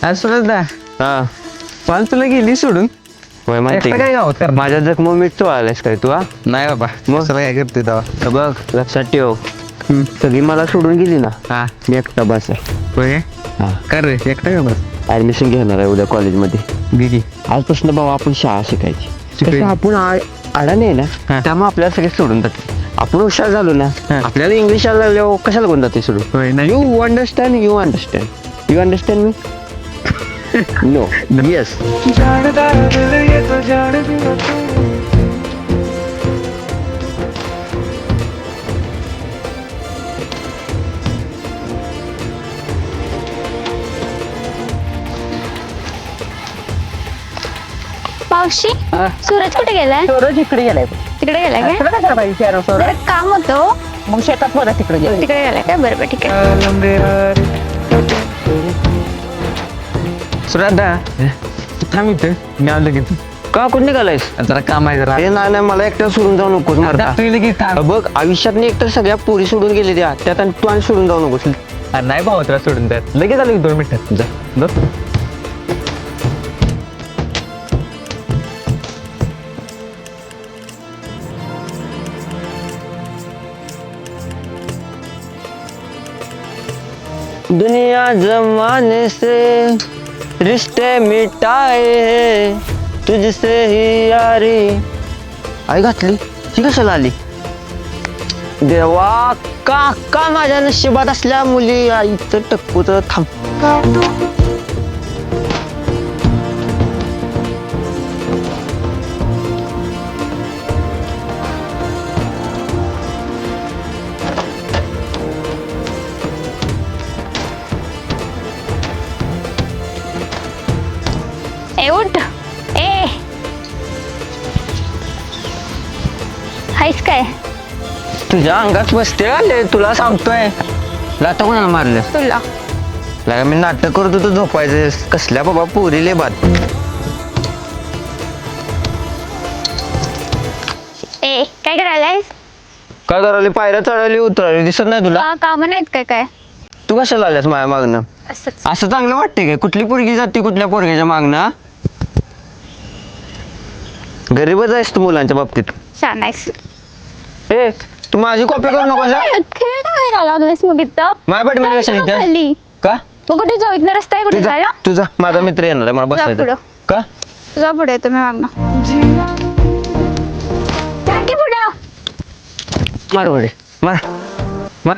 सुरजदा हा पाल तुला गेली सोडून होय माहिती काय गावात कर माझ्या जखम मीठ आलास काय तू हा नाही बाबा मग? सगळं काय करते तेव्हा तर बघ लक्षात ठेव सगळी मला सोडून गेली ना हा मी एकटा बस आहे होय हा कर रे एकटा का बस ऍडमिशन घेणार आहे उद्या कॉलेजमध्ये गेली आजपासून बाबा आपण शाळा शिकायची शिकायची. कसं आपण अडाणी आहे हा. ना त्यामुळे आपल्याला सगळे सोडून जाते आपण हुशार झालो ना हा. आपल्याला इंग्लिश यायला लागल्यावर कशाला कोण जाते सोडून होय नाही you understand me know yes मावशी सूरज कुठे गेलाय सूरज इकडे गेलाय तिकडे गेलाय काय तुला काय करायला पाहिजे शहरात सूरज? जरा काम होतं मग शेतात बरं तिकडे गेलाय तिकडे गेलाय काय बरोबर ठीक आहे सुरजदा थांब इथं मी आलो लगेच का कुठे निघालायस जरा काम आहे जरा हे नाही मला एकट्या सोडून जाऊ नकोस मारता तू लगेच थांब. बघ आयुष्यात एकतर सगळ्या पोरी सोडून गेले त्या त्यात आणि तू आणि सोडून जाऊ नकोस अरे नाही भाऊ तुला सोडून द्यात लगेच आलो की 2 मिनिटात जा बघ दुनिया जमाने से रिश्ते मिटाए हैं तुझसे ही यारी आई घातली ही कशाला आली देवा का का माझ्या नशिबात असल्या मुली आईचं टक्कू तर थांब ए उठ ए हायस काय तुझ्या अंगात बसते आले तुला सांगतोय लाता कोणाला मारलं तुला लागा मी नाटक करत होतो झोपायचं कसल्या बाबा पोरीले बाद ए काय करायलायस काय करायला पायऱ्या चढायली उतरायली दिसत नाही तुला का कामं नाहीत काय काय तू कशाला आल्यास माझ्या मागणं असंच असं चांगलं वाटतंय काय कुठली पोरगी जाते कुठल्या पोरग्याच्या मागणं गरीबच आहेस तू मुलांच्या बाबतीत छान आहेस ए तू माझी कॉपी करू नको खेळ काय लावलास मग इथं माझ्या पाठीमागे कशाला इथं? खाली का मग कुठे जाऊ इथनं रस्ता आहे कुठे तुझा जायला तुझा माझा मित्र येणार आहे मला जा बसायचं पुढं. का तुझा पुढे तुम्ही मागणं पुढं मार वडे मार मार